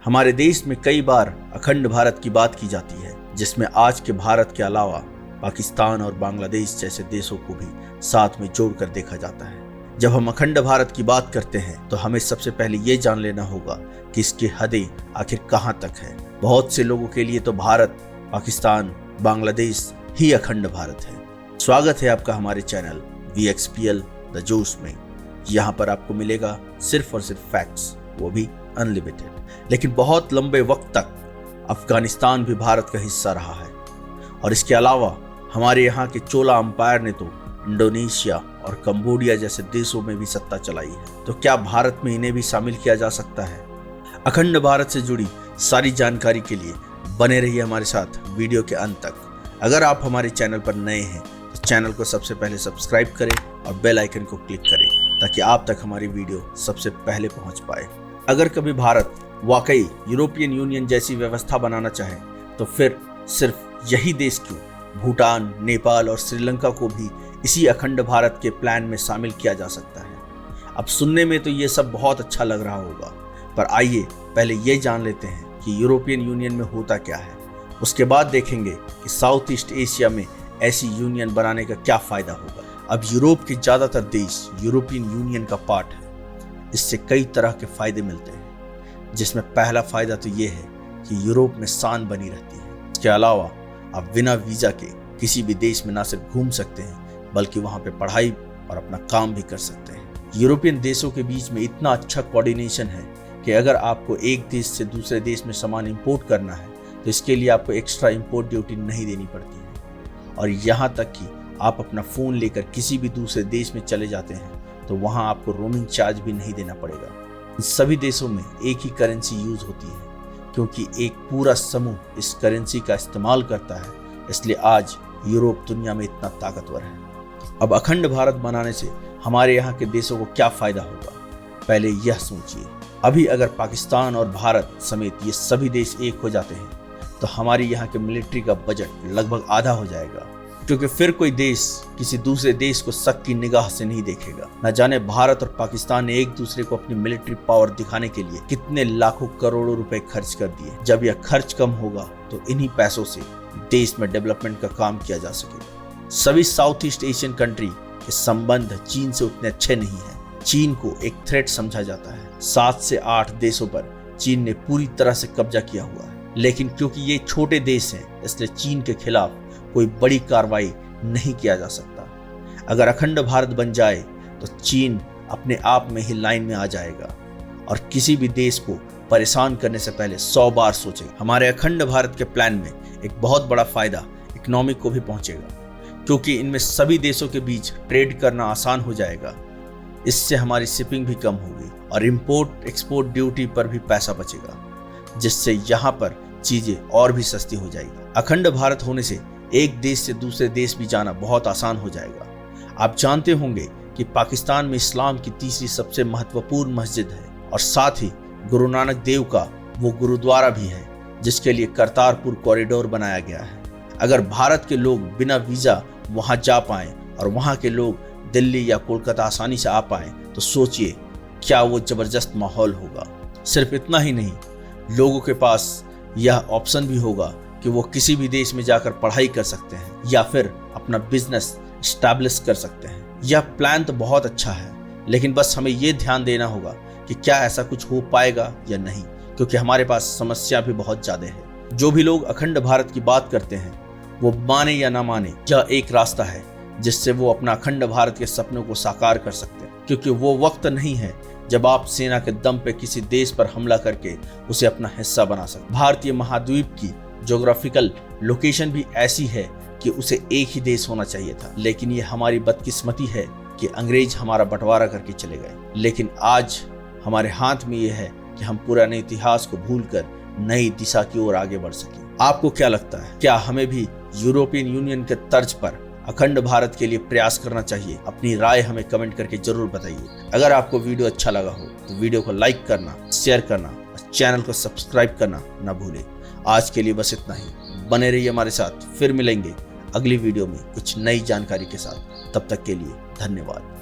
हमारे देश में कई बार अखंड भारत की बात की जाती है, जिसमें आज के भारत के अलावा पाकिस्तान और बांग्लादेश जैसे देशों को भी साथ में जोड़कर देखा जाता है। जब हम अखंड भारत की बात करते हैं तो हमें सबसे पहले ये जान लेना होगा कि इसकी हदें आखिर कहां तक है। बहुत से लोगों के लिए तो भारत, पाकिस्तान, बांग्लादेश ही अखंड भारत है। स्वागत है आपका हमारे चैनल VXPL द जोश में। यहाँ पर आपको मिलेगा सिर्फ और सिर्फ फैक्ट्स, वो भी अनलिमिटेड। लेकिन बहुत लंबे वक्त तक अफगानिस्तान भी भारत का हिस्सा रहा है और इसके अलावा हमारे यहाँ के चोला अंपायर ने तो इंडोनेशिया और कंबोडिया जैसे देशों में भी सत्ता चलाई है। तो क्या भारत में इन्हें भी शामिल किया जा सकता है? अखंड भारत से जुड़ी सारी जानकारी के लिए बने रहिए हमारे साथ वीडियो के अंत तक। अगर आप हमारे चैनल पर नए हैं तो चैनल को सबसे पहले सब्सक्राइब करें और बेल आइकन को क्लिक करें ताकि आप तक हमारी वीडियो सबसे पहले पहुंच पाए। अगर कभी भारत वाकई यूरोपियन यूनियन जैसी व्यवस्था बनाना चाहे तो फिर सिर्फ यही देश क्यों, भूटान, नेपाल और श्रीलंका को भी इसी अखंड भारत के प्लान में शामिल किया जा सकता है। अब सुनने में तो ये सब बहुत अच्छा लग रहा होगा, पर आइए पहले ये जान लेते हैं कि यूरोपियन यूनियन में होता क्या है। उसके बाद देखेंगे कि साउथ ईस्ट एशिया में ऐसी यूनियन बनाने का क्या फायदा होगा। अब यूरोप के ज़्यादातर देश यूरोपियन यूनियन का पार्ट है। इससे कई तरह के फायदे मिलते हैं, जिसमें पहला फायदा तो ये है कि यूरोप में शान बनी रहती है। इसके अलावा आप बिना वीज़ा के किसी भी देश में ना सिर्फ घूम सकते हैं बल्कि वहाँ पे पढ़ाई और अपना काम भी कर सकते हैं। यूरोपियन देशों के बीच में इतना अच्छा कोऑर्डिनेशन है कि अगर आपको एक देश से दूसरे देश में सामान इंपोर्ट करना है तो इसके लिए आपको एक्स्ट्रा इंपोर्ट ड्यूटी नहीं देनी पड़ती है। और यहाँ तक कि आप अपना फ़ोन लेकर किसी भी दूसरे देश में चले जाते हैं तो वहाँ आपको रोमिंग चार्ज भी नहीं देना पड़ेगा। इन सभी देशों में एक ही करेंसी यूज़ होती है क्योंकि एक पूरा समूह इस करेंसी का इस्तेमाल करता है, इसलिए आज यूरोप दुनिया में इतना ताकतवर है। अब अखंड भारत बनाने से हमारे यहाँ के देशों को क्या फ़ायदा होगा, पहले यह सोचिए। अभी अगर पाकिस्तान और भारत समेत ये सभी देश एक हो जाते हैं तो हमारी यहाँ के मिलिट्री का बजट लगभग आधा हो जाएगा, क्योंकि फिर कोई देश किसी दूसरे देश को शक की निगाह से नहीं देखेगा। न जाने भारत और पाकिस्तान ने एक दूसरे को अपनी मिलिट्री पावर दिखाने के लिए कितने लाखों करोड़ों रुपए खर्च कर दिए। जब यह खर्च कम होगा तो इन्हीं पैसों से देश में डेवलपमेंट का काम किया जा सकेगा। सभी साउथ ईस्ट एशियन कंट्री के संबंध चीन से उतने अच्छे नहीं हैं। चीन को एक थ्रेट समझा जाता है। 7 से 8 देशों पर चीन ने पूरी तरह से कब्जा किया हुआ है, लेकिन क्योंकि ये छोटे देश हैं इसलिए चीन के खिलाफ कोई बड़ी कार्रवाई नहीं किया जा सकता। अगर अखंड भारत बन जाए तो चीन अपने आप में ही लाइन में आ जाएगा और किसी भी देश को परेशान करने से पहले 100 बार सोचेगा। हमारे अखंड भारत के प्लान में एक बहुत बड़ा फायदा इकोनॉमिक को भी पहुंचेगा, क्योंकि इनमें सभी देशों के बीच ट्रेड करना आसान हो जाएगा। इससे हमारी शिपिंग भी कम होगी और इंपोर्ट एक्सपोर्ट ड्यूटी पर भी पैसा बचेगा, जिससे यहाँ पर चीजें और भी सस्ती हो जाएगी। अखंड भारत होने से एक देश से दूसरे देश भी जाना बहुत आसान हो जाएगा। आप जानते होंगे कि पाकिस्तान में इस्लाम की तीसरी सबसे महत्वपूर्ण मस्जिद है और साथ ही गुरु नानक देव का वो गुरुद्वारा भी है जिसके लिए करतारपुर कॉरिडोर बनाया गया है। अगर भारत के लोग बिना वीज़ा वहाँ जा पाएं और वहाँ के लोग दिल्ली या कोलकाता आसानी से आ पाएं तो सोचिए क्या वो ज़बरदस्त माहौल होगा। सिर्फ इतना ही नहीं, लोगों के पास यह ऑप्शन भी होगा कि वो किसी भी देश में जाकर पढ़ाई कर सकते हैं या फिर अपना बिजनेस एस्टैब्लिश कर सकते हैं। यह प्लान तो बहुत अच्छा है, लेकिन बस हमें ये ध्यान देना होगा कि क्या ऐसा कुछ हो पाएगा या नहीं, क्योंकि हमारे पास समस्या भी बहुत ज़्यादा है। जो भी लोग अखंड भारत की बात करते हैं वो माने या ना माने, यह एक रास्ता है जिससे वो अपना अखंड भारत के सपनों को साकार कर सकते हैं, क्योंकि वो वक्त नहीं है जब आप सेना के दम पे किसी देश पर हमला करके उसे अपना हिस्सा बना सकते। भारतीय महाद्वीप की ज्योग्राफिकल लोकेशन भी ऐसी है कि उसे एक ही देश होना चाहिए था, लेकिन ये हमारी बदकिस्मती है कि अंग्रेज हमारा बंटवारा करके चले गए। लेकिन आज हमारे हाथ में ये है कि हम पुराने इतिहास को भूलकर नई दिशा की ओर आगे बढ़ सकें। आपको क्या लगता है, क्या हमें भी यूरोपियन यूनियन के तर्ज पर अखंड भारत के लिए प्रयास करना चाहिए? अपनी राय हमें कमेंट करके जरूर बताइए। अगर आपको वीडियो अच्छा लगा हो तो वीडियो को लाइक करना, शेयर करना और चैनल को सब्सक्राइब करना ना भूलें। आज के लिए बस इतना ही। बने रहिए हमारे साथ, फिर मिलेंगे अगली वीडियो में कुछ नई जानकारी के साथ। तब तक के लिए धन्यवाद।